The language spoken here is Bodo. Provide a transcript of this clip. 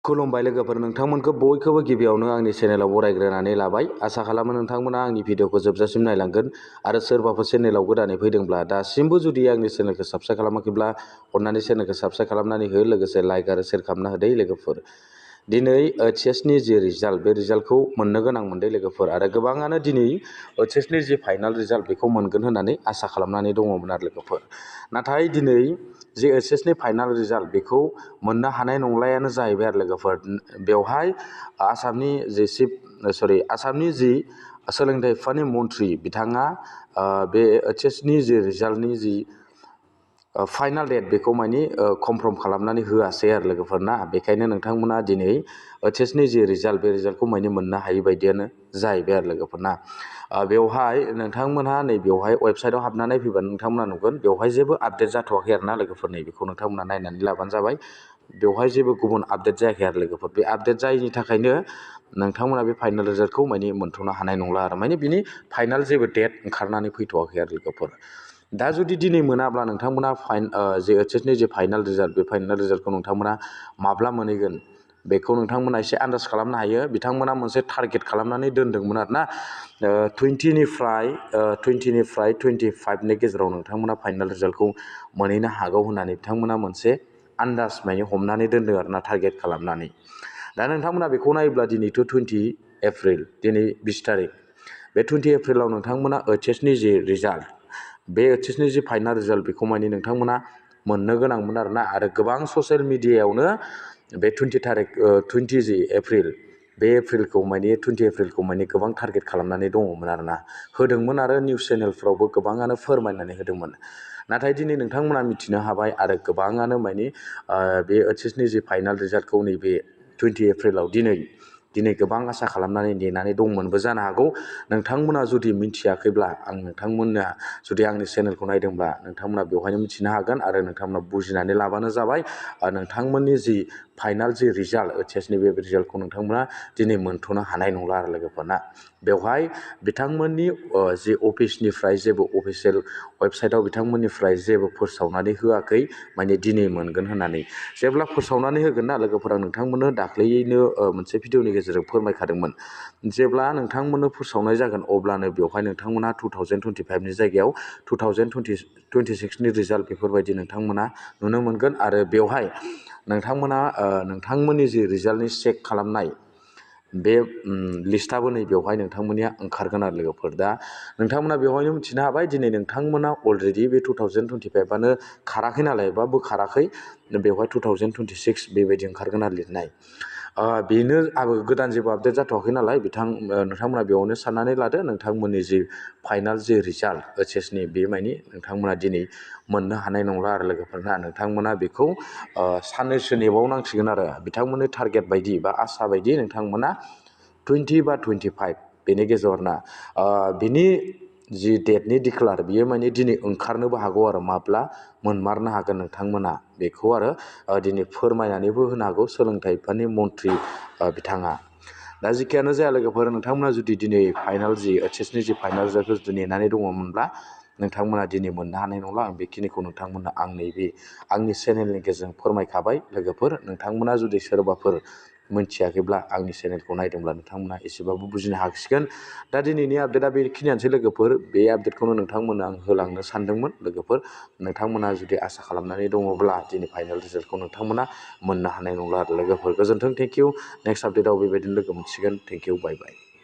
खुलुमबाय लोगोफोर, नोंथांमोनखौ बयखौबो गिबियावनो आंनि चेनेलाव बरायग्रोनानै लाबाय। आसा खालामो नोंथांमोना आंनि भिडिअखौ जोबजासिम नायलांगोन आरो सोरबाफोर चेनेलाव गोदानै फैदोंब्ला दासिमबो जुदि आंनि चेनेलखौ साबस्क्राइब खालामाखैब्ला अन्नानै चेनेलखौ साबस्क्राइब खालामनानै हो, लोगोसे लाइक आरो शेयार खालामना होदो लोगोफोर। दिनै एचएसनि जि रिजाल्ट, बे रिजाल्टखौ मोननो गोनां मोनदों लोगोफोर, आरो गोबाङानो दिनै एचएसनि जि फाइनाल रिजाल्ट बेखौ मोनगोन होननानै आसा खालामनानै दङमोन आरो लोगोफोर। नाथाय दिनै जि एचएसनि फाइनाल रिजाल्ट बेखौ मोननो हानाय नंलायानो जाहैबाय आरो लोगोफोर। बेवहाय आसामनि जि सोलोंथाइ बिफाननि मन्थ्रि बिथाङा बे एचएसनि जि रिजाल्टनि जि फाइनाल डेट बेखौ माने कनफार्म खालामनानै होआसै आरो लोगोफोर ना। बेखायनो नोंथांमोना दिनै एचएसनि जि रिजाल्ट, बे रिजाल्टखौ माने मोननो हायै बायदियानो जाहैबाय आरो लोगोफोर ना। बेवहाय नोंथांमोनहा नैबेवहाय वेबसाइटआव हाबनानै फैबा नोंथांमोना नुगोन बेवहाय जेबो आपडेट जाथ'वाखै आरो ना लोगोफोर। नैबेखौ नोंथांमोना नायनानै लाबानो जाबाय। बेवहाय जेबो गुबुन आपडेट जायाखै आरो लोगोफोर। बे आपडेट जायैनि थाखायनो नोंथांमोना बे फाइनाल रिजाल्टखौ माने मोनथ'नो हानाय नंला आरो, माने बिनि फाइनाल जेबो डेट ओंखारनानै फैथ'वाखै आरो लोगोफोर। दा जुदि दिनै मोनाब्ला नोंथांमोना जे एचएसनि जे फाइनाल रिजाल्ट, बे फाइनाल रिजाल्टखौ नोंथांमोना माब्ला मोनहैगोन बेखौ नोंथांमोना एसे आन्दाज खालामनो हायो। बिथांमोना मोनसे टारगेट खालामनानै दोनदोंमोन आरो ना, 20निफ्राय 25नि गेजेराव नोंथांमोना फाइनाल रिजाल्टखौ मोनहैनो हागौ होननानै बिथांमोना मोनसे आन्दाज माने हमनानै दोनदों आरो ना, टारगेट खालामनानै। दा नोंथांमोना बेखौ नायोब्ला दिनैथ' 20 एप्रिल, दिनै 20 तारिख। बे 20 एप्रिलाव नोंथांमोना एचएसनि जि रिजाल्ट, बे एचएसनि जि फाइनाल रिजाल्ट बेखौ माने नोंथांमोना मोननो गोनांमोन आरो ना। आरो गोबां ससियेल मिडियायावनो बे 20 जि एप्रिल, बे एप्रिलखौ माने 20 एप्रिलखौ माने गोबां टारगेट खालामनानै दङमोन आरो ना, होदोंमोन आरो निउस चेनेलफ्रावबो गोबाङानो फोरमायनानै होदोंमोन। नाथाय दिनै नोंथांमोना मिथिनो हाबाय आरो गोबाङानो माने बे एचएसनि जि फाइनाल रिजाल्टखौ नैबे 20 एप्रिलाव दिनै गोबां आसा खालामनानै नेनानै दंमोनबो जानो हागौ। नोंथांमोना जुदि मिथियाखैब्ला, नोंथांमोना जुदि आंनि चेनेलखौ नायदोंब्ला नोंथांमोना बेवहायनो मिथिनो हागोन आरो नोंथांमोना बुजिनानै लाबानो जाबाय। नोंथांमोननि जि फाइनाल जि रिजाल्ट, एचएसनि बे रिजाल्टखौ नोंथांमोना दिनै मोनथ'नो हानाय नंला आरो लोगोफोरना। बेवहाय बिथांमोननि जि अफिसनिफ्राय जेबो अफिसियेल वेबसाइटआव बिथांमोननिफ्राय जेबो फोसावनानै होआखै माने दिनै मोनगोन होननानै। जेब्ला फोसावनानै होगोन ना लोगोफोरा, नोंथांमोननो दाख्लैनो मोनसे भिडिअनि गेजेरजों फोरमायखादोंमोन। जेब्ला नोंथांमोननो फोसावनाय जागोन अब्लानो बेवहाय नोंथांमोना 2025नि जायगायाव 2026नि रिजाल्ट बेफोरबायदि नोंथांमोना नुनो मोनगोन। आरो बेवहाय नोंथांमोना नोंथांमोननि जि रिजाल्टनि चेक खालामनाय बे लिस्टआबो नै बेवहाय नोंथांमोननिया ओंखारगोन आरो लोगोफोर। दा नोंथांमोना बेवहायनो मिथिनो हाबाय दिनै नोंथांमोना अलरेडि बे 2025आनो खाराखै नालाय बा बोखाराखै, बेवहाय 2026 बेबायदि ओंखारगोन आरो लिरनाय। बेनो आरो गोदान जेबो आपडेट जाथ'वाखै नालाय नोंथांमोना बेयावनो साननानै लादो नोंथांमोननि जि फाइनाल जि रिजाल्ट एचएसनि, बे माने नोंथांमोना दिनै मोननो हानाय नंला आरो लोगोफोरना। नोंथांमोना बेखौ साननैसो नेबावनांसिगोन आरो बिथांमोननि टारगेट बायदि बा आसा बायदि नोंथांमोना 20 बा 25 बेनि गेजेराव ना बिनि जि डेटनि डिक्लार, बियो माने दिनै ओंखारनोबो हागौ आरो माब्ला मोनमारनो हागोन नोंथांमोना बेखौ आरो दिनै फोरमायनानैबो होनो हागौ सोलोंथाइ बिफाननि मन्थ्रि बिथाङा। दा जिखियानो जाया लोगोफोर, नोंथांमोना जुदि दिनै फाइनाल जि एचएसनि जि फाइनाल रिजाल्टखौ जुदि नेनानै दङमोनब्ला नोंथांमोना दिनै मोननो हानाय नंला। आं बेखिनिखौ नोंथांमोना आंनि चेनेलनि गेजेरजों फोरमायखाबाय लोगोफोर। नोंथांमोना जुदि सोरबाफोर मिथियाखैब्ला आंनि चेनेलखौ नायदोंब्ला नोंथांमोना एसेबाबो बुजिनो हासिगोन। दा दिनैनि आपडेटआ बेखिनियानोसै लोगोफोर। बे आपडेटखौनो नोंथांमोननो आं होलांनो सानदोंमोन लोगोफोर। नोंथांमोना जुदि आसा खालामनानै दङब्ला दिनै फाइनाल रिजाल्टखौ नोंथांमोना मोननो हानाय नंला आरो लोगोफोर। गोजोन्थों, थेंक इउ। नेक्स्ट आपडेटआव बेबायदिनो लोगो मोनसिगोन। Thank you, bye bye.